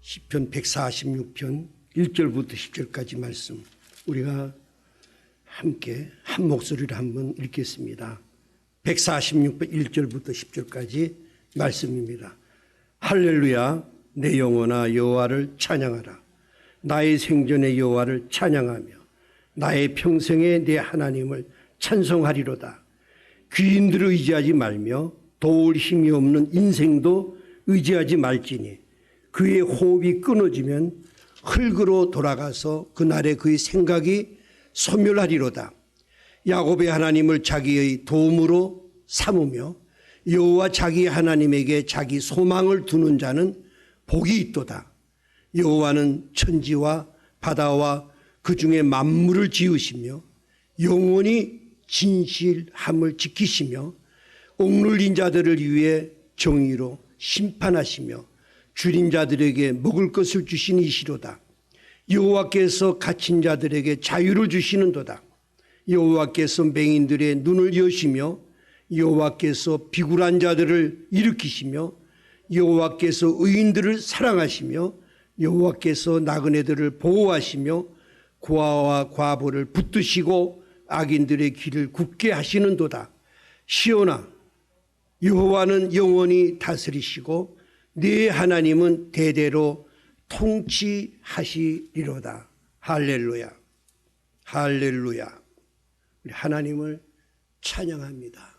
시편 146편 1절부터 10절까지 말씀 우리가 함께 한 목소리로 한번 읽겠습니다. 146편 1절부터 10절까지 말씀입니다. 할렐루야, 내 영혼아 여호와를 찬양하라. 나의 생전에 여호와를 찬양하며 나의 평생에 내 하나님을 찬송하리로다. 귀인들을 의지하지 말며 도울 힘이 없는 인생도 의지하지 말지니 그의 호흡이 끊어지면 흙으로 돌아가서 그날에 그의 생각이 소멸하리로다. 야곱의 하나님을 자기의 도움으로 삼으며 여호와 자기 하나님에게 자기 소망을 두는 자는 복이 있도다. 여호와는 천지와 바다와 그 중에 만물을 지으시며 영원히 진실함을 지키시며 억눌린 자들을 위해 정의로 심판하시며 줄인 자들에게 먹을 것을 주신 이시로다. 여호와께서 갇힌 자들에게 자유를 주시는도다. 여호와께서 맹인들의 눈을 여시며 여호와께서 비굴한 자들을 일으키시며 여호와께서 의인들을 사랑하시며 여호와께서 나그네들을 보호하시며 고아와 과부를 붙드시고 악인들의 길을 굽게 하시는도다. 시온아, 여호와는 영원히 다스리시고 네 하나님은 대대로 통치하시리로다. 할렐루야, 할렐루야. 우리 하나님을 찬양합니다.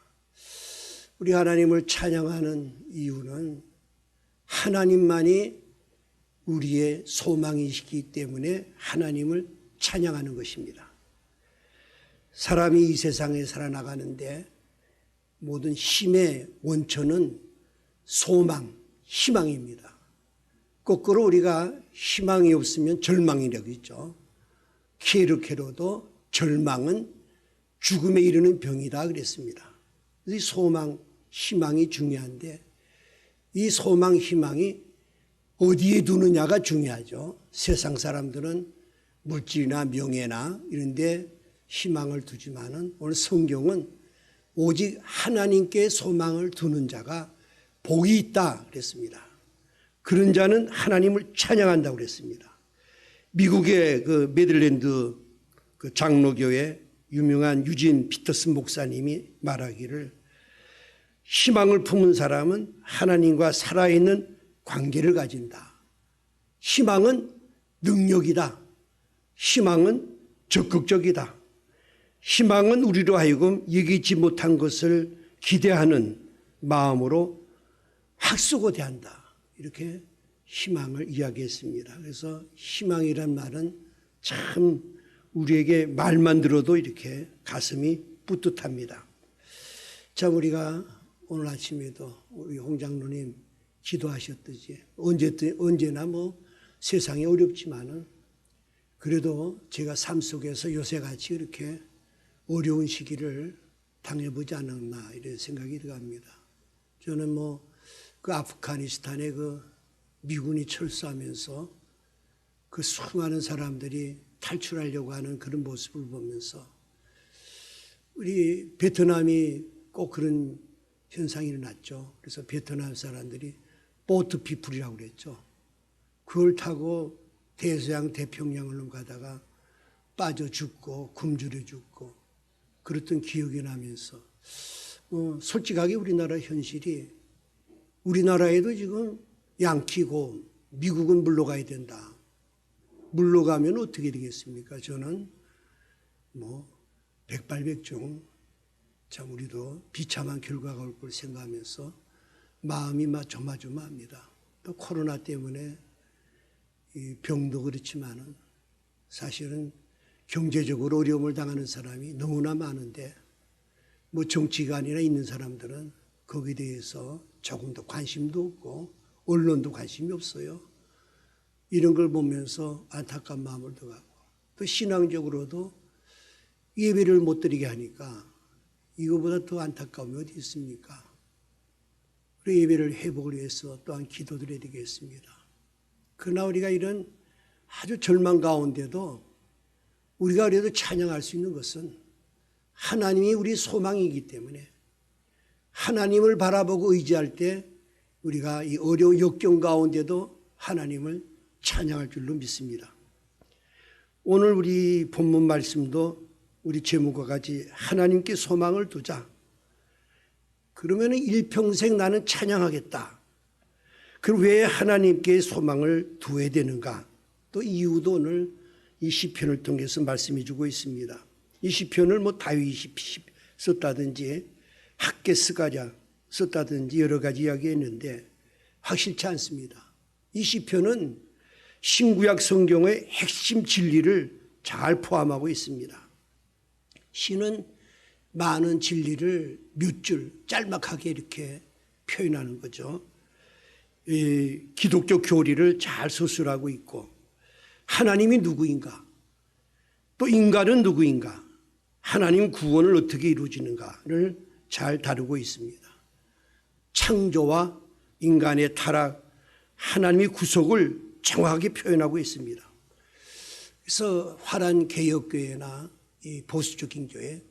우리 하나님을 찬양하는 이유는 하나님만이 우리의 소망이시기 때문에 하나님을 찬양하는 것입니다. 사람이 이 세상에 살아나가는데 모든 힘의 원천은 소망, 희망입니다. 거꾸로 우리가 희망이 없으면 절망이라고 있죠. 키에르케로도 절망은 죽음에 이르는 병이다 그랬습니다. 이 소망, 희망이 중요한데 이 소망, 희망이 어디에 두느냐가 중요하죠. 세상 사람들은 물질이나 명예나 이런 데 희망을 두지만은 오늘 성경은 오직 하나님께 소망을 두는 자가 복이 있다 그랬습니다. 그런 자는 하나님을 찬양한다고 그랬습니다. 미국의 그 메릴랜드 그 장로교회 유명한 유진 피터슨 목사님이 말하기를 희망을 품은 사람은 하나님과 살아있는 관계를 가진다. 희망은 능력이다. 희망은 적극적이다. 희망은 우리로 하여금 예기치 못한 것을 기대하는 마음으로 학수고 대한다. 이렇게 희망을 이야기했습니다. 그래서 희망이란 말은 참 우리에게 말만 들어도 이렇게 가슴이 뿌듯합니다. 자, 우리가 오늘 아침에도 우리 홍 장로님 기도하셨듯이 언제나 뭐 세상이 어렵지만은 그래도 제가 삶 속에서 요새같이 이렇게 어려운 시기를 당해보지 않았나 이런 생각이 들어갑니다. 저는 뭐 그 아프가니스탄에 그 미군이 철수하면서 그 수많은 사람들이 탈출하려고 하는 그런 모습을 보면서 우리 베트남이 꼭 그런 현상이 일어났죠. 그래서 베트남 사람들이 보트 피플이라고 그랬죠. 그걸 타고 대서양 태평양을 넘가다가 빠져 죽고 굶주려 죽고 그랬던 기억이 나면서 솔직하게 우리나라 현실이 우리나라에도 지금 양키고 미국은 물러가야 된다. 물러가면 어떻게 되겠습니까? 저는 뭐 백발백중 참 우리도 비참한 결과가 올 걸 생각하면서 마음이 막 조마조마합니다. 또 코로나 때문에 이 병도 그렇지만은 사실은 경제적으로 어려움을 당하는 사람이 너무나 많은데 뭐 정치관이나 있는 사람들은 거기에 대해서 조금 더 관심도 없고 언론도 관심이 없어요. 이런 걸 보면서 안타까운 마음을 더하고 또 신앙적으로도 예배를 못 드리게 하니까 이거보다 더 안타까움이 어디 있습니까? 우리 예배를 회복을 위해서 또한 기도드려야 되겠습니다. 그러나 우리가 이런 아주 절망 가운데도 우리가 그래도 찬양할 수 있는 것은 하나님이 우리 소망이기 때문에 하나님을 바라보고 의지할 때 우리가 이 어려운 역경 가운데도 하나님을 찬양할 줄로 믿습니다. 오늘 우리 본문 말씀도 우리 제목과 같이 하나님께 소망을 두자. 그러면 일평생 나는 찬양하겠다. 그럼 왜 하나님께 소망을 두어야 되는가? 또 이유도 오늘 이 시편을 통해서 말씀해 주고 있습니다. 이 시편을 다윗이 썼다든지 학개스가랴 썼다든지 여러 가지 이야기했는데 확실치 않습니다. 이 시편은 신구약 성경의 핵심 진리를 잘 포함하고 있습니다. 시는 많은 진리를 몇 줄 짤막하게 이렇게 표현하는 거죠. 이 기독교 교리를 잘 서술하고 있고 하나님이 누구인가, 또 인간은 누구인가, 하나님 구원을 어떻게 이루어지는가를 잘 다루고 있습니다. 창조와 인간의 타락, 하나님의 구속을 정확하게 표현하고 있습니다. 그래서 화란 개혁교회나 이 보수적인 교회,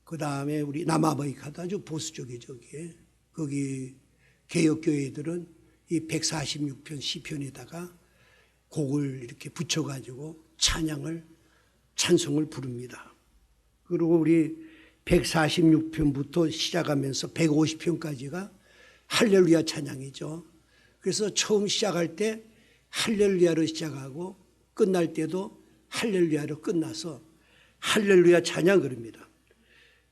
그 다음에 우리 남아메리카도 아주 보수적이죠. 거기 개혁교회들은 이 146편 시편에다가 곡을 이렇게 붙여가지고 찬송을 부릅니다. 그리고 우리 146편부터 시작하면서 150편까지가 할렐루야 찬양이죠. 그래서 처음 시작할 때 할렐루야로 시작하고 끝날 때도 할렐루야로 끝나서 할렐루야 찬양 그럽니다.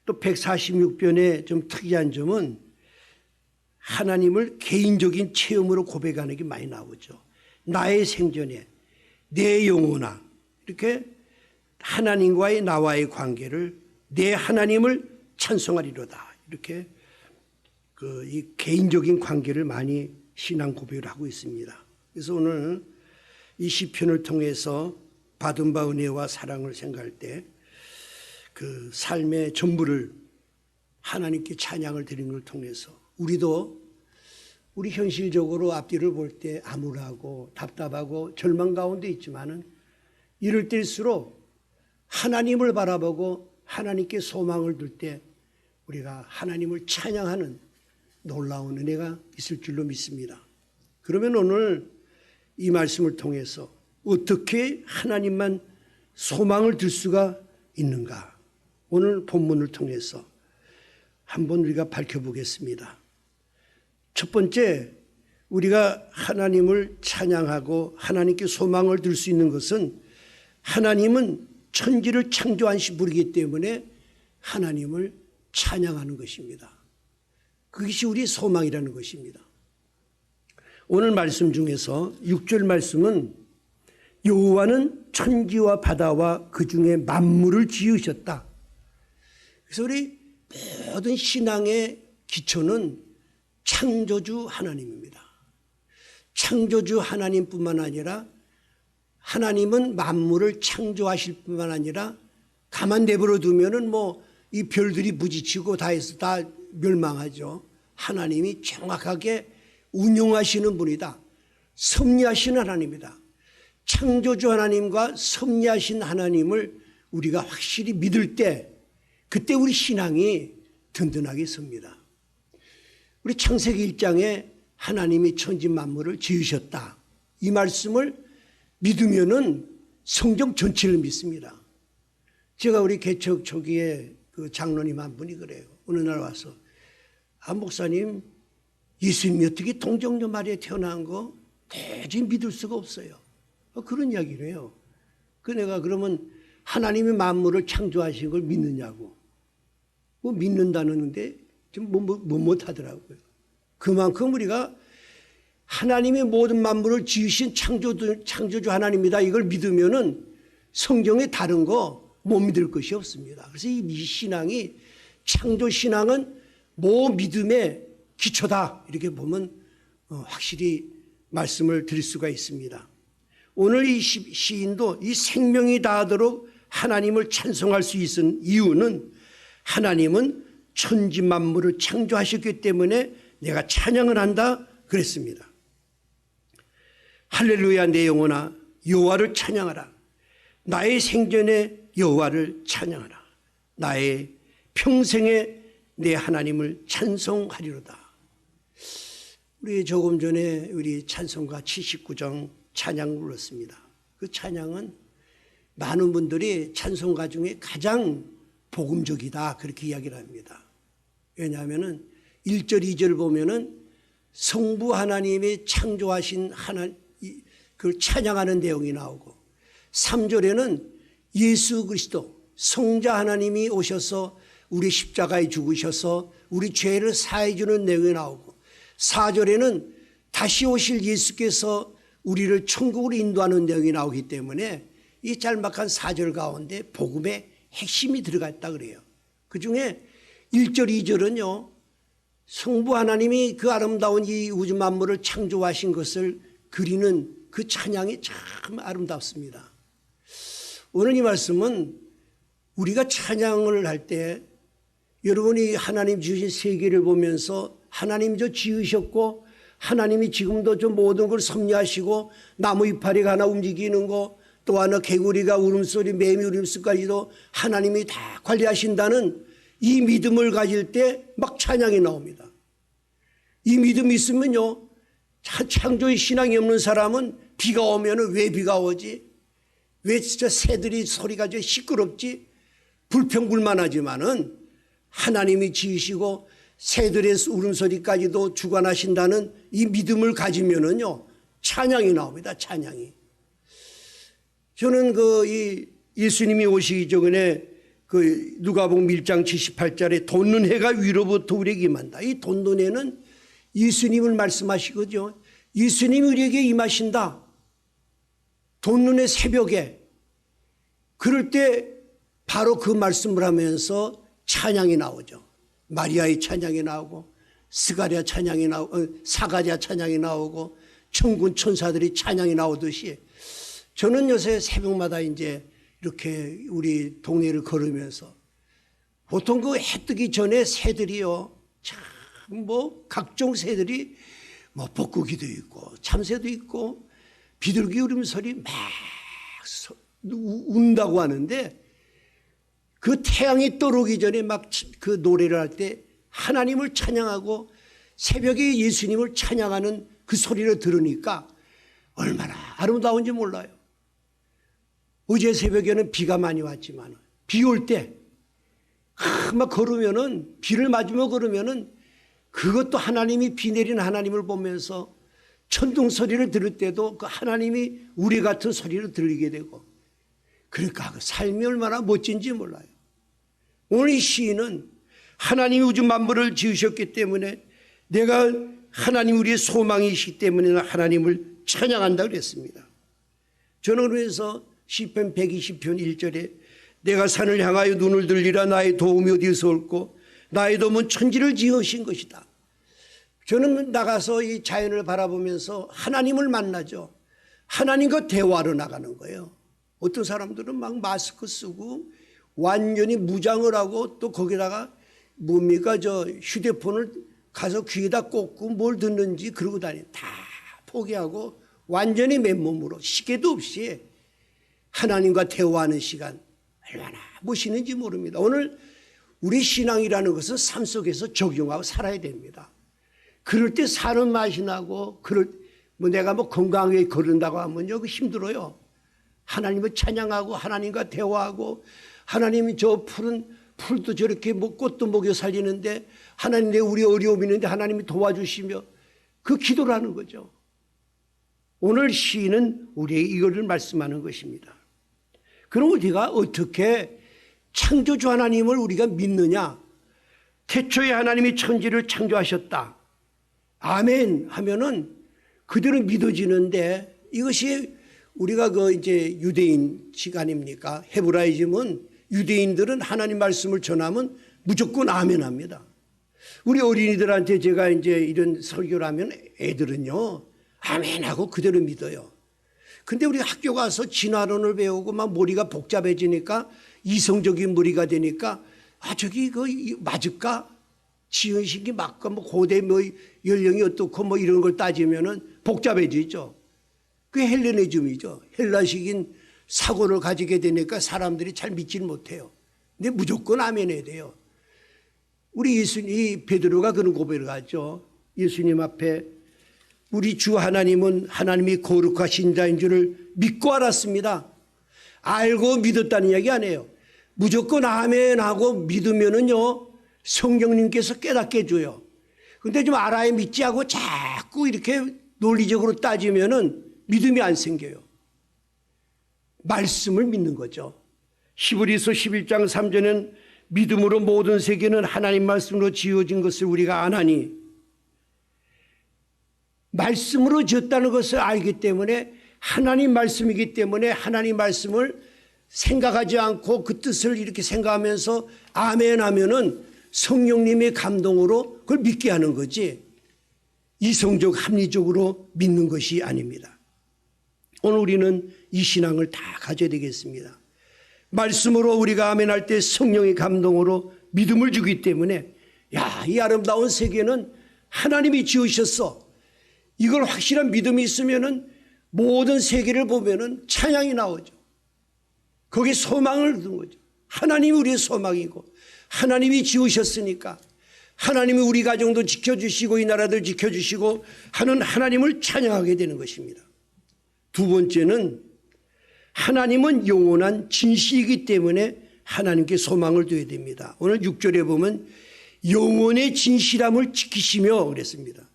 또 146편의 좀 특이한 점은 하나님을 개인적인 체험으로 고백하는 게 많이 나오죠. 나의 생전에 내 영혼아, 이렇게 하나님과의 나와의 관계를 내 하나님을 찬송하리로다, 이렇게 이 개인적인 관계를 많이 신앙 고백을 하고 있습니다. 그래서 오늘 이 시편을 통해서 받은 바 은혜와 사랑을 생각할 때 그 삶의 전부를 하나님께 찬양을 드리는 걸 통해서 우리도 우리 현실적으로 앞뒤를 볼 때 암울하고 답답하고 절망 가운데 있지만은 이럴 때일수록 하나님을 바라보고 하나님께 소망을 둘 때 우리가 하나님을 찬양하는 놀라운 은혜가 있을 줄로 믿습니다. 그러면 오늘 이 말씀을 통해서 어떻게 하나님만 소망을 둘 수가 있는가? 오늘 본문을 통해서 한번 우리가 밝혀보겠습니다. 첫 번째, 우리가 하나님을 찬양하고 하나님께 소망을 둘 수 있는 것은 하나님은 천지를 창조하신 분이기 때문에 하나님을 찬양하는 것입니다. 그것이 우리의 소망이라는 것입니다. 오늘 말씀 중에서 6절 말씀은 여호와는 천지와 바다와 그 중에 만물을 지으셨다. 그래서 우리 모든 신앙의 기초는 창조주 하나님입니다. 창조주 하나님뿐만 아니라 하나님은 만물을 창조하실 뿐만 아니라 가만 내버려 두면은 이 별들이 부딪히고 다 해서 다 멸망하죠. 하나님이 정확하게 운영하시는 분이다. 섭리하시는 하나님이다. 창조주 하나님과 섭리하신 하나님을 우리가 확실히 믿을 때 그때 우리 신앙이 든든하게 섭니다. 우리 창세기 1장에 하나님이 천지 만물을 지으셨다. 이 말씀을 믿으면은 성경 전체를 믿습니다. 제가 우리 개척 초기에 그 장로님 한 분이 그래요. 어느 날 와서 목사님, 예수님이 어떻게 동정녀 마리아에 태어난 거 도저히 믿을 수가 없어요. 그런 이야기를 해요. 내가 그러면 하나님이 만물을 창조하신 걸 믿느냐고. 믿는다는데 좀 못하더라고요. 그만큼 우리가 하나님이 모든 만물을 지으신 창조주 하나님이다, 이걸 믿으면은 성경에 다른 거 못 믿을 것이 없습니다. 그래서 이 신앙이, 창조 신앙은 믿음의 기초다, 이렇게 보면 확실히 말씀을 드릴 수가 있습니다. 오늘 이 시인도 이 생명이 다하도록 하나님을 찬송할 수 있는 이유는 하나님은 천지 만물을 창조하셨기 때문에 내가 찬양을 한다 그랬습니다. 할렐루야 내 영혼아 여호와를 찬양하라. 나의 생전에 여호와를 찬양하라. 나의 평생에 내 하나님을 찬송하리로다. 우리 조금 전에 우리 찬송가 79장 찬양을 불렀습니다. 그 찬양은 많은 분들이 찬송가 중에 가장 복음적이다 그렇게 이야기를 합니다. 왜냐하면 1절 2절 보면은 성부 하나님이 창조하신 그걸 찬양하는 내용이 나오고 3절에는 예수 그리스도 성자 하나님이 오셔서 우리 십자가에 죽으셔서 우리 죄를 사해 주는 내용이 나오고 4절에는 다시 오실 예수께서 우리를 천국으로 인도하는 내용이 나오기 때문에 이 짤막한 4절 가운데 복음의 핵심이 들어갔다 그래요. 그중에 1절 2절은요. 성부 하나님이 그 아름다운 이 우주 만물을 창조하신 것을 그리는 그 찬양이 참 아름답습니다. 오늘 이 말씀은 우리가 찬양을 할 때 여러분이 하나님 지으신 세계를 보면서 하나님 저 지으셨고 하나님이 지금도 저 모든 걸 섭리하시고 나무 이파리가 하나 움직이는 거 또 하나 개구리가 울음소리 매미 울음소리까지도 하나님이 다 관리하신다는 이 믿음을 가질 때 막 찬양이 나옵니다. 이 믿음이 있으면요. 창조의 신앙이 없는 사람은 비가 오면 왜 비가 오지? 왜 진짜 새들이 소리가 좀 시끄럽지? 불평불만하지만은 하나님이 지으시고 새들의 울음소리까지도 주관하신다는 이 믿음을 가지면은요. 찬양이 나옵니다. 찬양이. 저는 이 예수님이 오시기 전에 그 누가복음 1장 78절에 돋는 해가 위로부터 우리에게 임한다. 이 돋는 해는 예수님을 말씀하시거든요. 예수님이 우리에게 임하신다. 돋는 해 새벽에. 그럴 때 바로 그 말씀을 하면서 찬양이 나오죠. 마리아의 찬양이 나오고 스가랴 찬양이 나오고 사가랴 찬양이 나오고 천군 천사들이 찬양이 나오듯이 저는 요새 새벽마다 이제 이렇게 우리 동네를 걸으면서 보통 그 해 뜨기 전에 새들이요. 참 각종 새들이 뻐꾸기도 있고 참새도 있고 비둘기 울음소리 막 운다고 하는데 그 태양이 떠오르기 전에 막 그 노래를 할 때 하나님을 찬양하고 새벽에 예수님을 찬양하는 그 소리를 들으니까 얼마나 아름다운지 몰라요. 어제 새벽에는 비가 많이 왔지만 비 올 때 막 걸으면은 비를 맞으며 걸으면은 그것도 하나님이 비 내린 하나님을 보면서 천둥 소리를 들을 때도 그 하나님이 우리 같은 소리를 들리게 되고 그러니까 그 삶이 얼마나 멋진지 몰라요. 오늘 이 시인은 하나님이 우주 만물을 지으셨기 때문에 내가 하나님 우리의 소망이시기 때문에 하나님을 찬양한다 그랬습니다. 저는 그래서 시편 120편 1절에 내가 산을 향하여 눈을 들리라 나의 도움이 어디서 올고 나의 도움은 천지를 지으신 것이다. 저는 나가서 이 자연을 바라보면서 하나님을 만나죠. 하나님과 대화로 나가는 거예요. 어떤 사람들은 막 마스크 쓰고 완전히 무장을 하고 또 거기다가 뭡니까 저 휴대폰을 가서 귀에다 꽂고 뭘 듣는지 그러고 다 포기하고 완전히 맨몸으로 시계도 없이 하나님과 대화하는 시간 얼마나 멋있는지 모릅니다. 오늘 우리 신앙이라는 것은 삶 속에서 적용하고 살아야 됩니다. 그럴 때 사는 맛이 나고 내가 건강하게 걸은다고 하면요 힘들어요. 하나님을 찬양하고 하나님과 대화하고 하나님이 저 푸른 풀도 저렇게 꽃도 먹여 살리는데 하나님 내 우리 어려움이 있는데 하나님이 도와주시며 그 기도를 하는 거죠. 오늘 시인은 우리에게 이거를 말씀하는 것입니다. 그럼 우리가 어떻게 창조주 하나님을 우리가 믿느냐? 태초에 하나님이 천지를 창조하셨다. 아멘 하면은 그대로 믿어지는데 이것이 우리가 이제 유대인 시간입니까? 헤브라이즘은 유대인들은 하나님 말씀을 전하면 무조건 아멘 합니다. 우리 어린이들한테 제가 이제 이런 설교를 하면 애들은요, 아멘 하고 그대로 믿어요. 근데 우리 학교 가서 진화론을 배우고 막 머리가 복잡해지니까 이성적인 머리가 되니까 저기 맞을까? 지은식이 맞고 고대 연령이 어떻고 이런 걸 따지면은 복잡해지죠. 그게 헬레니즘이죠. 헬라식인 사고를 가지게 되니까 사람들이 잘 믿지는 못해요. 근데 무조건 아멘 해야 돼요. 우리 베드로가 그런 고백을 하죠. 예수님 앞에 우리 주 하나님은 하나님이 거룩하신 자인 줄을 믿고 알았습니다. 알고 믿었다는 이야기 아니에요. 무조건 아멘 하고 믿으면은요 성령님께서 깨닫게 해줘요. 근데 좀 알아야 믿지 하고 자꾸 이렇게 논리적으로 따지면은 믿음이 안 생겨요. 말씀을 믿는 거죠. 히브리서 11장 3절은 믿음으로 모든 세계는 하나님 말씀으로 지어진 것을 우리가 아나니, 말씀으로 지었다는 것을 알기 때문에, 하나님 말씀이기 때문에 하나님 말씀을 생각하지 않고 그 뜻을 이렇게 생각하면서 아멘 하면은 성령님의 감동으로 그걸 믿게 하는 거지, 이성적 합리적으로 믿는 것이 아닙니다. 오늘 우리는 이 신앙을 다 가져야 되겠습니다. 말씀으로 우리가 아멘할 때 성령의 감동으로 믿음을 주기 때문에, 야, 이 아름다운 세계는 하나님이 지으셨어. 이걸 확실한 믿음이 있으면은 모든 세계를 보면은 찬양이 나오죠. 거기에 소망을 둔 거죠. 하나님이 우리의 소망이고 하나님이 지으셨으니까 하나님이 우리 가정도 지켜주시고 이 나라들 지켜주시고 하는 하나님을 찬양하게 되는 것입니다. 두 번째는 하나님은 영원한 진실이기 때문에 하나님께 소망을 둬야 됩니다. 오늘 6절에 보면 영원의 진실함을 지키시며 그랬습니다.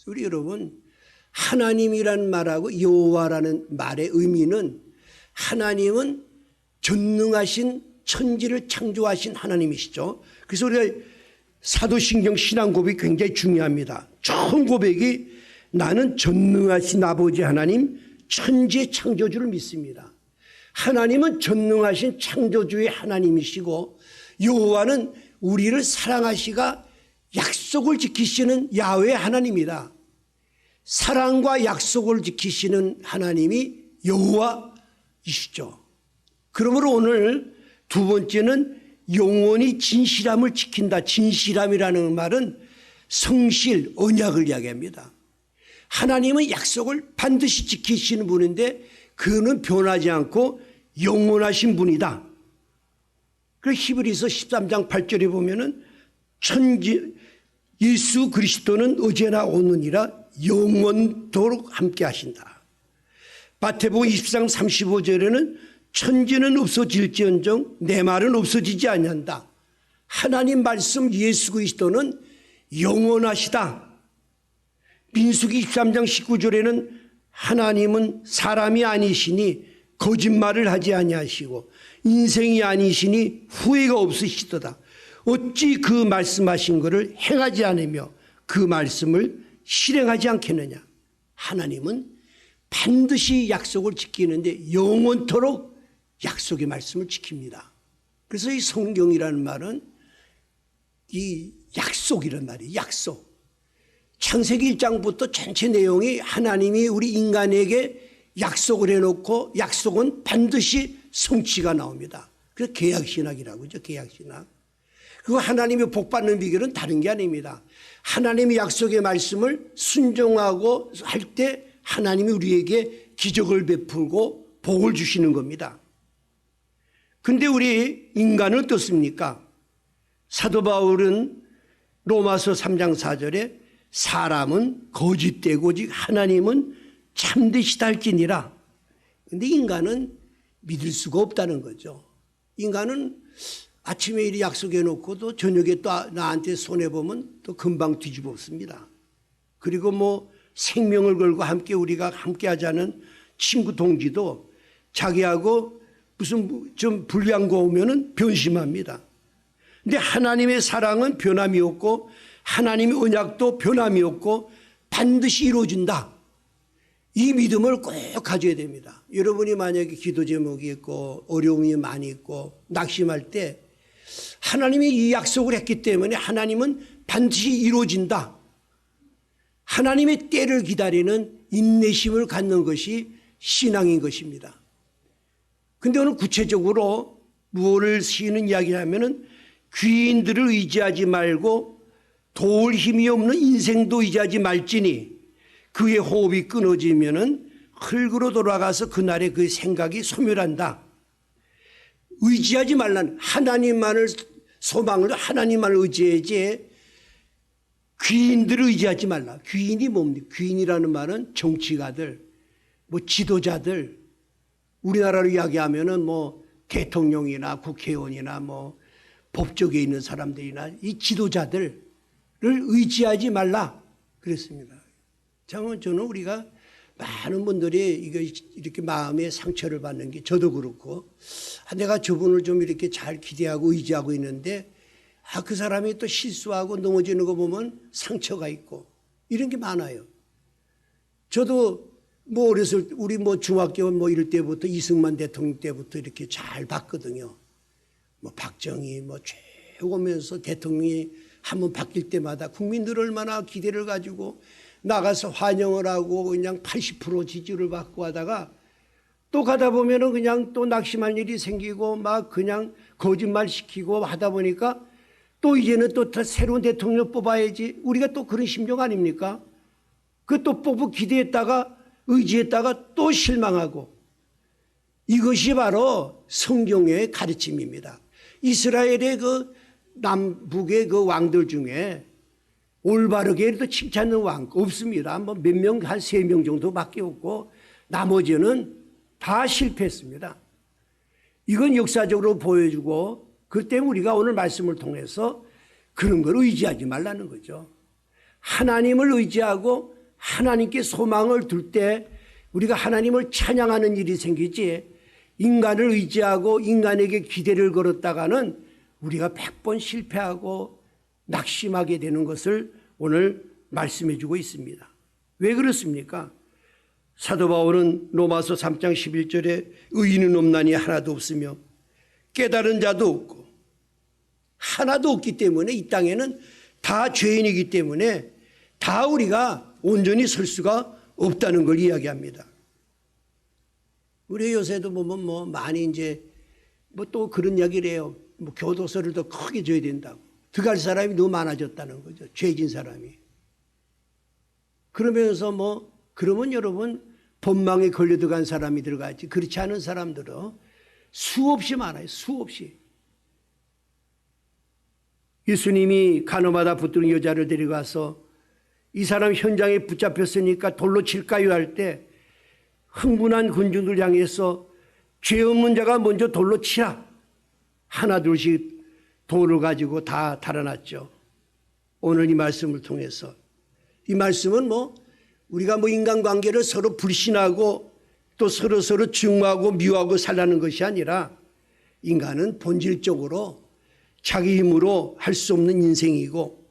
우리 여러분, 하나님이라는 말하고 여호와라는 말의 의미는, 하나님은 전능하신 천지를 창조하신 하나님이시죠. 그래서 우리가 사도신경 신앙 고백이 굉장히 중요합니다. 처음 고백이 나는 전능하신 아버지 하나님 천지의 창조주를 믿습니다. 하나님은 전능하신 창조주의 하나님이시고 여호와는 우리를 사랑하시가 약속을 지키시는 야훼 하나님이다. 사랑과 약속을 지키시는 하나님이 여호와이시죠. 그러므로 오늘 두 번째는 영원히 진실함을 지킨다. 진실함이라는 말은 성실, 언약을 이야기합니다. 하나님은 약속을 반드시 지키시는 분인데 그는 변하지 않고 영원하신 분이다. 그래서 히브리서 13장 8절에 보면은 예수 그리스도는 어제나 오느니라 영원토록 함께 하신다. 마태복음 20장 35절에는 천지는 없어질지언정 내 말은 없어지지 아니한다. 하나님 말씀 예수 그리스도는 영원하시다. 민수기 23장 19절에는 하나님은 사람이 아니시니 거짓말을 하지 아니하시고 인생이 아니시니 후회가 없으시도다. 어찌 그 말씀하신 것을 행하지 않으며 그 말씀을 실행하지 않겠느냐. 하나님은 반드시 약속을 지키는데 영원토록 약속의 말씀을 지킵니다. 그래서 이 성경이라는 말은 이 약속이란 말이에요. 약속. 창세기 1장부터 전체 내용이 하나님이 우리 인간에게 약속을 해놓고 약속은 반드시 성취가 나옵니다. 그래서 계약신학이라고 하죠. 계약신학. 그리고 하나님의 복받는 비결은 다른 게 아닙니다. 하나님의 약속의 말씀을 순종하고 할 때 하나님이 우리에게 기적을 베풀고 복을 주시는 겁니다. 근데 우리 인간은 어떻습니까? 사도 바울은 로마서 3장 4절에 사람은 거짓되고 오직 하나님은 참되시다 할지니라. 근데 인간은 믿을 수가 없다는 거죠. 인간은 아침에 이리 약속해 놓고도 저녁에 또 나한테 손해보면 또 금방 뒤집었습니다. 그리고 뭐 생명을 걸고 함께 우리가 함께 하자는 친구 동지도 자기하고 무슨 좀 불리한 거 오면은 변심합니다. 근데 하나님의 사랑은 변함이 없고 하나님의 언약도 변함이 없고 반드시 이루어진다. 이 믿음을 꼭 가져야 됩니다. 여러분이 만약에 기도 제목이 있고 어려움이 많이 있고 낙심할 때 하나님이 이 약속을 했기 때문에 하나님은 반드시 이루어진다. 하나님의 때를 기다리는 인내심을 갖는 것이 신앙인 것입니다. 그런데 오늘 구체적으로 무엇을 시인은 이야기하면은 귀인들을 의지하지 말고 도울 힘이 없는 인생도 의지하지 말지니 그의 호흡이 끊어지면은 흙으로 돌아가서 그날의 그 생각이 소멸한다. 의지하지 말라는 하나님만을 소망을 하나님만을 의지해야지 귀인들을 의지하지 말라. 귀인이 뭡니까? 귀인이라는 말은 정치가들, 뭐 지도자들, 우리나라로 이야기하면은 뭐 대통령이나 국회의원이나 뭐 법조계에 있는 사람들이나 이 지도자들을 의지하지 말라 그랬습니다. 참 저는 우리가 많은 분들이 이렇게 마음에 상처를 받는 게 저도 그렇고 내가 저분을 좀 이렇게 잘 기대하고 의지하고 있는데 그 사람이 또 실수하고 넘어지는 거 보면 상처가 있고 이런 게 많아요. 저도 뭐 어렸을 때 우리 뭐 중학교 뭐 이럴 때부터 이승만 대통령 때부터 이렇게 잘 봤거든요. 뭐 박정희 뭐 쭉 오면서 대통령이 한번 바뀔 때마다 국민들 얼마나 기대를 가지고 나가서 환영을 하고 그냥 80% 지지를 받고 하다가 또 가다 보면은 그냥 또 낙심할 일이 생기고 막 그냥 거짓말 시키고 하다 보니까 또 이제는 또 새로운 대통령 뽑아야지 우리가 또 그런 심정 아닙니까? 그 또 뽑고 기대했다가 의지했다가 또 실망하고 이것이 바로 성경의 가르침입니다. 이스라엘의 그 남북의 그 왕들 중에 올바르게 또 칭찬하는 왕 없습니다. 뭐 몇 명, 한 3명 정도밖에 없고 나머지는 다 실패했습니다. 이건 역사적으로 보여주고 그 때문에 우리가 오늘 말씀을 통해서 그런 걸 의지하지 말라는 거죠. 하나님을 의지하고 하나님께 소망을 둘 때 우리가 하나님을 찬양하는 일이 생기지 인간을 의지하고 인간에게 기대를 걸었다가는 우리가 100번 실패하고 낙심하게 되는 것을 오늘 말씀해 주고 있습니다. 왜 그렇습니까? 사도 바울은 로마서 3장 11절에 의인은 없나니 하나도 없으며 깨달은 자도 없고 하나도 없기 때문에 이 땅에는 다 죄인이기 때문에 다 우리가 온전히 설 수가 없다는 걸 이야기합니다. 우리 요새도 보면 뭐 많이 이제 뭐 또 그런 이야기를 해요. 뭐 교도소를 더 크게 줘야 된다고. 들어갈 사람이 너무 많아졌다는 거죠. 죄진 사람이. 그러면서 뭐 그러면 여러분 법망에 걸려 들어간 사람이 들어가지 그렇지 않은 사람들은 수없이 많아요. 수없이. 예수님이 간호마다 붙드는 여자를 데려가서 이 사람 현장에 붙잡혔으니까 돌로 칠까요 할 때 흥분한 군중들 향해서 죄 없는 자가 먼저 돌로 치라. 하나 둘씩 돌을 가지고 다 달아났죠. 오늘 이 말씀을 통해서 이 말씀은 뭐 우리가 뭐 인간관계를 서로 불신하고 또 서로 증오하고 미워하고 살라는 것이 아니라 인간은 본질적으로 자기 힘으로 할 수 없는 인생이고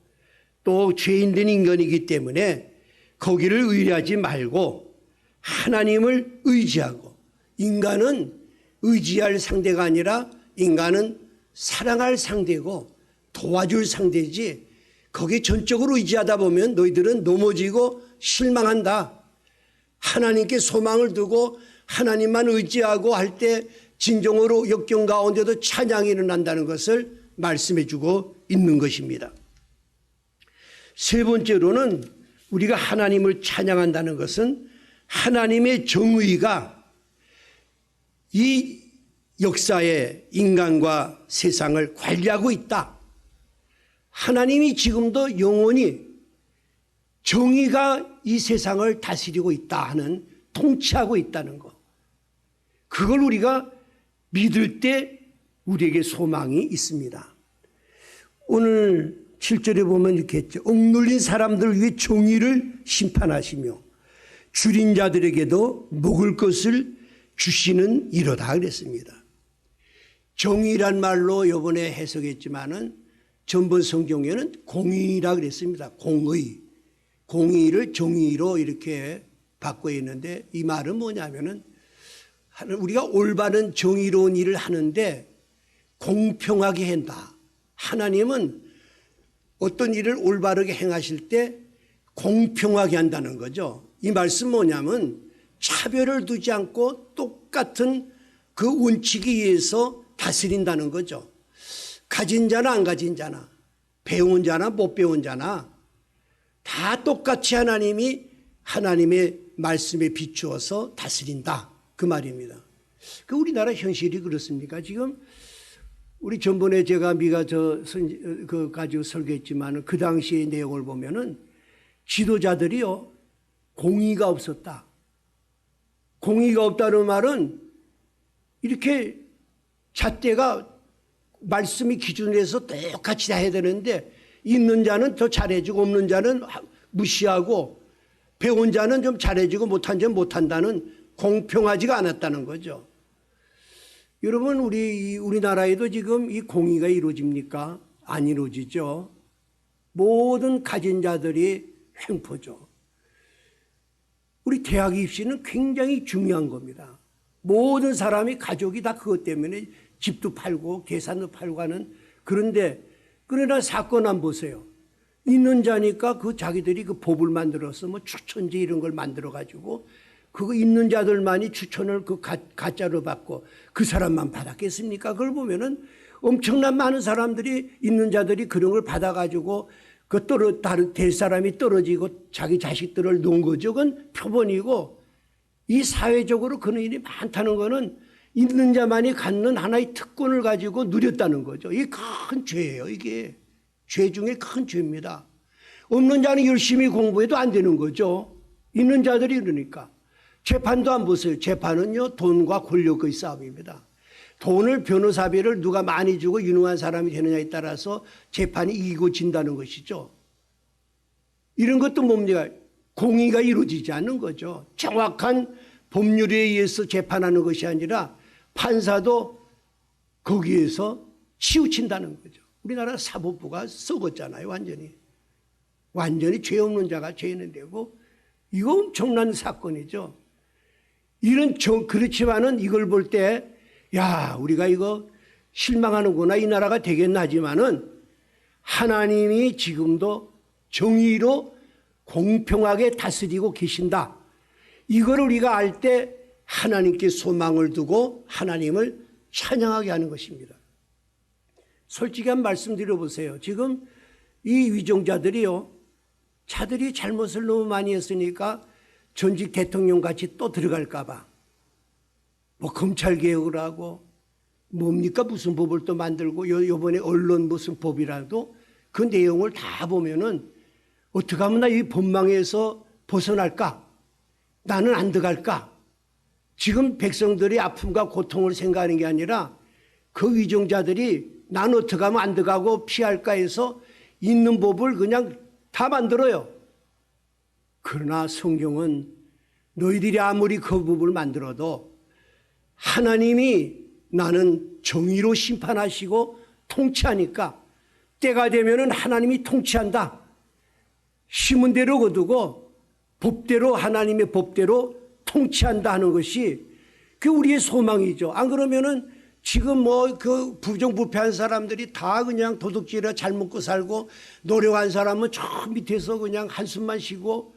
또 죄인된 인간이기 때문에 거기를 의뢰하지 말고 하나님을 의지하고 인간은 의지할 상대가 아니라 인간은 사랑할 상대고 도와줄 상대지 거기에 전적으로 의지하다 보면 너희들은 넘어지고 실망한다. 하나님께 소망을 두고 하나님만 의지하고 할 때 진정으로 역경 가운데도 찬양이 일어난다는 것을 말씀해 주고 있는 것입니다. 세 번째로는 우리가 하나님을 찬양한다는 것은 하나님의 정의가 이 역사의 인간과 세상을 관리하고 있다. 하나님이 지금도 영원히 정의가 이 세상을 다스리고 있다 하는 통치하고 있다는 것. 그걸 우리가 믿을 때 우리에게 소망이 있습니다. 오늘 7절에 보면 이렇게 했죠. 억눌린 사람들을 위해 정의를 심판하시며 줄인 자들에게도 먹을 것을 주시는 이로다 그랬습니다. 정의란 말로 이번에 해석했지만은 전번 성경에는 공의라 그랬습니다. 공의. 공의를 정의로 이렇게 바꿔 있는데 이 말은 뭐냐면은 우리가 올바른 정의로운 일을 하는데 공평하게 한다. 하나님은 어떤 일을 올바르게 행하실 때 공평하게 한다는 거죠. 이 말씀 뭐냐면 차별을 두지 않고 똑같은 그 원칙에 의해서 다스린다는 거죠. 가진 자나 안 가진 자나 배운 자나 못 배운 자나 다 똑같이 하나님이 하나님의 말씀에 비추어서 다스린다. 그 말입니다. 그 우리나라 현실이 그렇습니까? 지금 우리 전번에 제가 미가 그 가지고 설교했지만 그 당시의 내용을 보면은 지도자들이요 공의가 없었다. 공의가 없다는 말은 이렇게 잣대가 말씀이 기준에서 똑같이 다 해야 되는데 있는 자는 더 잘해주고 없는 자는 무시하고 배운 자는 좀 잘해주고 못한 자는 못한다는 공평하지가 않았다는 거죠. 여러분 우리나라에도 지금 이 공의가 이루어집니까? 안 이루어지죠. 모든 가진 자들이 횡포죠. 우리 대학 입시는 굉장히 중요한 겁니다. 모든 사람이 가족이 다 그것 때문에 집도 팔고 계산도 팔고 하는 그런데 그러나 사건 안 보세요. 있는 자니까 그 자기들이 그 법을 만들어서 뭐 추천제 이런 걸 만들어 가지고 그거 있는 자들만이 추천을 그 가짜로 받고 그 사람만 받았겠습니까? 그걸 보면은 엄청난 많은 사람들이 있는 자들이 그런 걸 받아가지고 될 사람이 떨어지고 자기 자식들을 놓은 거죠. 그건 표본이고 이 사회적으로 그런 일이 많다는 거는 있는 자만이 갖는 하나의 특권을 가지고 누렸다는 거죠. 이게 큰 죄예요. 이게 죄 중에 큰 죄입니다. 없는 자는 열심히 공부해도 안 되는 거죠. 있는 자들이 그러니까. 재판도 안 보세요. 재판은요 돈과 권력의 싸움입니다. 돈을 변호사비를 누가 많이 주고 유능한 사람이 되느냐에 따라서 재판이 이기고 진다는 것이죠. 이런 것도 뭡니까? 공의가 이루어지지 않는 거죠. 정확한 법률에 의해서 재판하는 것이 아니라 판사도 거기에서 치우친다는 거죠. 우리나라 사법부가 썩었잖아요. 완전히 죄 없는 자가 죄는 되고 이거 엄청난 사건이죠. 그렇지만은 이걸 볼 때 야 우리가 이거 실망하는구나 이 나라가 되겠나 하지만은 하나님이 지금도 정의로 공평하게 다스리고 계신다. 이걸 우리가 알 때 하나님께 소망을 두고 하나님을 찬양하게 하는 것입니다. 솔직히 한 말씀 드려보세요. 지금 이 위정자들이요. 자들이 잘못을 너무 많이 했으니까 전직 대통령 같이 또 들어갈까 봐. 뭐 검찰개혁을 하고 뭡니까 무슨 법을 또 만들고 요번에 언론 무슨 법이라도 그 내용을 다 보면은 어떻게 하면 나 이 법망에서 벗어날까? 나는 안 들어갈까? 지금 백성들이 아픔과 고통을 생각하는 게 아니라 그 위정자들이 난 어떻게 하면 안 들어가고 피할까 해서 있는 법을 그냥 다 만들어요. 그러나 성경은 너희들이 아무리 그 법을 만들어도 하나님이 나는 정의로 심판하시고 통치하니까 때가 되면은 하나님이 통치한다. 심은 대로 거두고 법대로 하나님의 법대로 통치한다 하는 것이 그 우리의 소망이죠. 안 그러면은 지금 뭐 그 부정부패한 사람들이 다 그냥 도둑질에 잘 먹고 살고 노력한 사람은 저 밑에서 그냥 한숨만 쉬고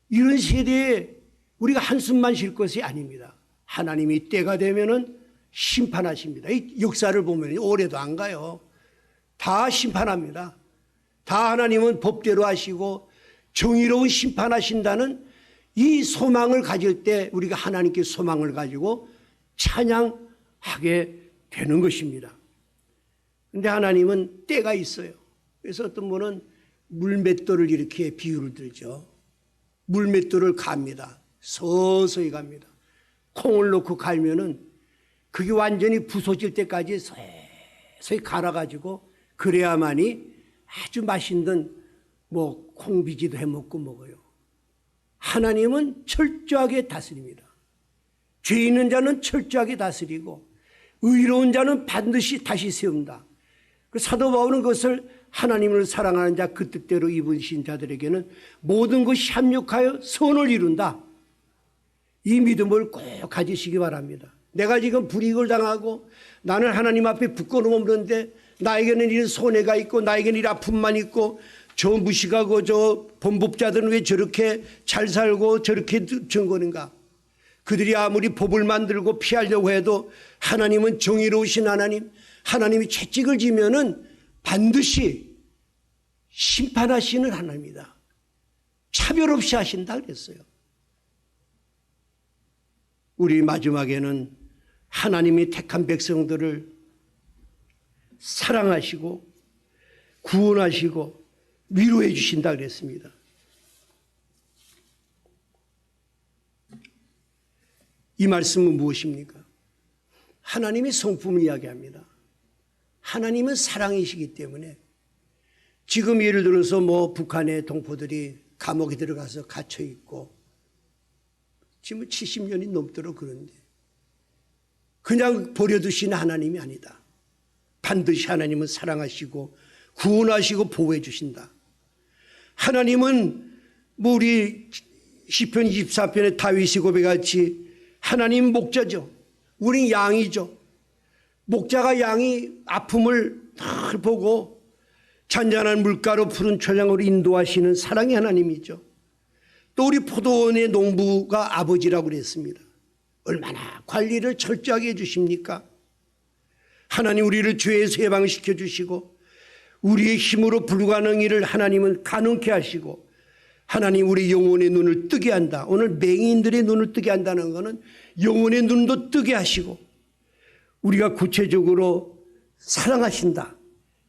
이런 세대에 우리가 한숨만 쉴 것이 아닙니다. 하나님이 때가 되면은 심판하십니다. 이 역사를 보면 오래도 안 가요. 다 심판합니다. 다 하나님은 법대로 하시고 정의로운 심판하신다는 이 소망을 가질 때 우리가 하나님께 소망을 가지고 찬양하게 되는 것입니다. 그런데 하나님은 때가 있어요. 그래서 어떤 분은 물맷돌을 이렇게 비유를 들죠. 물맷돌을 갑니다. 서서히 갑니다. 콩을 넣고 갈면은 그게 완전히 부서질 때까지 서서히 갈아가지고 그래야만이 아주 맛있는 뭐 콩비지도 해먹고 먹어요. 하나님은 철저하게 다스립니다. 죄 있는 자는 철저하게 다스리고 의로운 자는 반드시 다시 세운다. 그 사도 바울은 그것을 하나님을 사랑하는 자 그 뜻대로 입으신 자들에게는 모든 것이 합력하여 선을 이룬다. 이 믿음을 꼭 가지시기 바랍니다. 내가 지금 불이익을 당하고 나는 하나님 앞에 부끄러움 없는데 나에게는 이런 손해가 있고 나에게는 이런 아픔만 있고 저 무식하고 저 범법자들은 왜 저렇게 잘 살고 저렇게 증거는가? 그들이 아무리 법을 만들고 피하려고 해도 하나님은 정의로우신 하나님, 하나님이 채찍을 지면은 반드시 심판하시는 하나님이다. 차별 없이 하신다 그랬어요. 우리 마지막에는 하나님이 택한 백성들을 사랑하시고 구원하시고 위로해 주신다 그랬습니다. 이 말씀은 무엇입니까? 하나님의 성품을 이야기합니다. 하나님은 사랑이시기 때문에 지금 예를 들어서 북한의 동포들이 감옥에 들어가서 갇혀 있고 지금 70년이 넘도록 그런데 그냥 버려두시는 하나님이 아니다. 반드시 하나님은 사랑하시고 구원하시고 보호해 주신다. 하나님은 우리 시편 24편의 다윗이 고백같이 하나님 목자죠. 우린 양이죠. 목자가 양이 아픔을 늘 보고 잔잔한 물가로 푸른 초장으로 인도하시는 사랑의 하나님이죠. 또 우리 포도원의 농부가 아버지라고 그랬습니다. 얼마나 관리를 철저하게 해주십니까? 하나님 우리를 죄에서 해방시켜 주시고 우리의 힘으로 불가능한 일을 하나님은 가능케 하시고 하나님 우리 영혼의 눈을 뜨게 한다. 오늘 맹인들의 눈을 뜨게 한다는 것은 영혼의 눈도 뜨게 하시고 우리가 구체적으로 사랑하신다.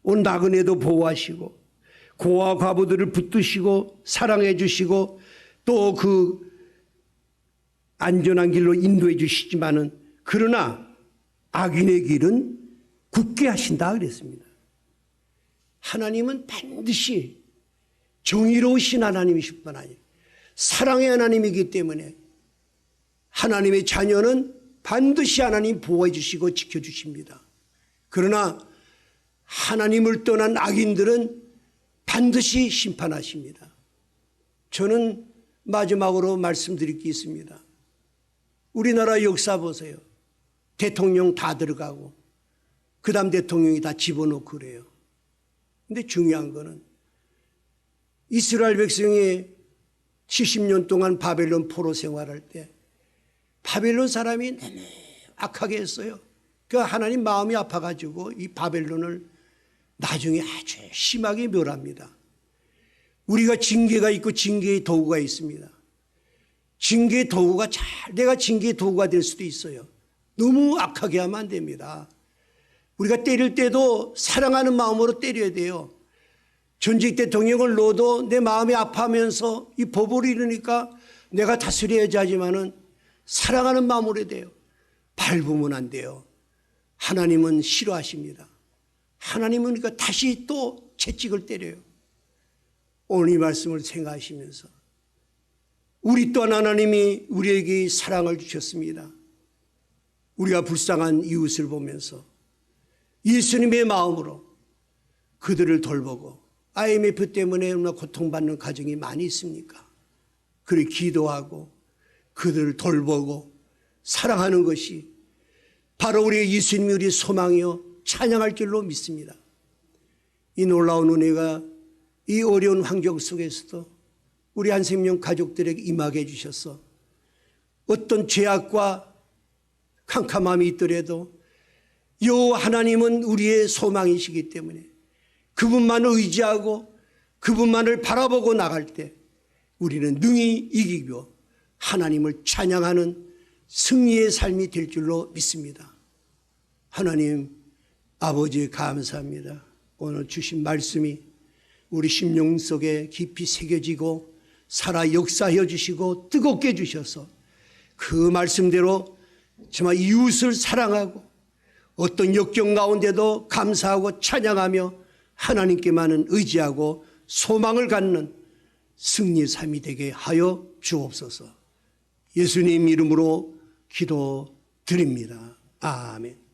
온 나그네도 보호하시고 고아 과부들을 붙드시고 사랑해 주시고 또 그 안전한 길로 인도해 주시지만은 그러나 악인의 길은 굳게 하신다 그랬습니다. 하나님은 반드시 정의로우신 하나님이실 뿐 아니에요. 사랑의 하나님이기 때문에 하나님의 자녀는 반드시 하나님 보호해 주시고 지켜주십니다. 그러나 하나님을 떠난 악인들은 반드시 심판하십니다. 저는 마지막으로 말씀드릴 게 있습니다. 우리나라 역사 보세요. 대통령 다 들어가고 그 다음 대통령이 다 집어넣고 그래요. 근데 중요한 거는 이스라엘 백성이 70년 동안 바벨론 포로 생활할 때 바벨론 사람이 너무 악하게 했어요. 그 하나님 마음이 아파가지고 이 바벨론을 나중에 아주 심하게 멸합니다. 우리가 징계가 있고 징계의 도구가 있습니다. 징계의 도구가 내가 징계의 도구가 될 수도 있어요. 너무 악하게 하면 안 됩니다. 우리가 때릴 때도 사랑하는 마음으로 때려야 돼요. 전직 대통령을 넣어도 내 마음이 아파하면서 이 법을 이루니까 내가 다스려야지 하지만은 사랑하는 마음으로 해야 돼요. 밟으면 안 돼요. 하나님은 싫어하십니다. 하나님은 그러니까 다시 또 채찍을 때려요. 오늘 이 말씀을 생각하시면서 우리 또한 하나님이 우리에게 사랑을 주셨습니다. 우리가 불쌍한 이웃을 보면서 예수님의 마음으로 그들을 돌보고 IMF 때문에 얼마나 고통받는 가정이 많이 있습니까? 그를 기도하고 그들을 돌보고 사랑하는 것이 바로 우리의 예수님이 우리의 소망이요 찬양할 길로 믿습니다. 이 놀라운 은혜가 이 어려운 환경 속에서도 우리 한생명 가족들에게 임하게 해주셔서 어떤 죄악과 캄캄함이 있더라도 여호와 하나님은 우리의 소망이시기 때문에 그분만을 의지하고 그분만을 바라보고 나갈 때 우리는 능히 이기고 하나님을 찬양하는 승리의 삶이 될 줄로 믿습니다. 하나님 아버지 감사합니다. 오늘 주신 말씀이 우리 심령 속에 깊이 새겨지고 살아 역사해 주시고 뜨겁게 해주셔서 그 말씀대로 정말 이웃을 사랑하고 어떤 역경 가운데도 감사하고 찬양하며 하나님께만은 의지하고 소망을 갖는 승리의 삶이 되게 하여 주옵소서. 예수님 이름으로 기도드립니다. 아멘.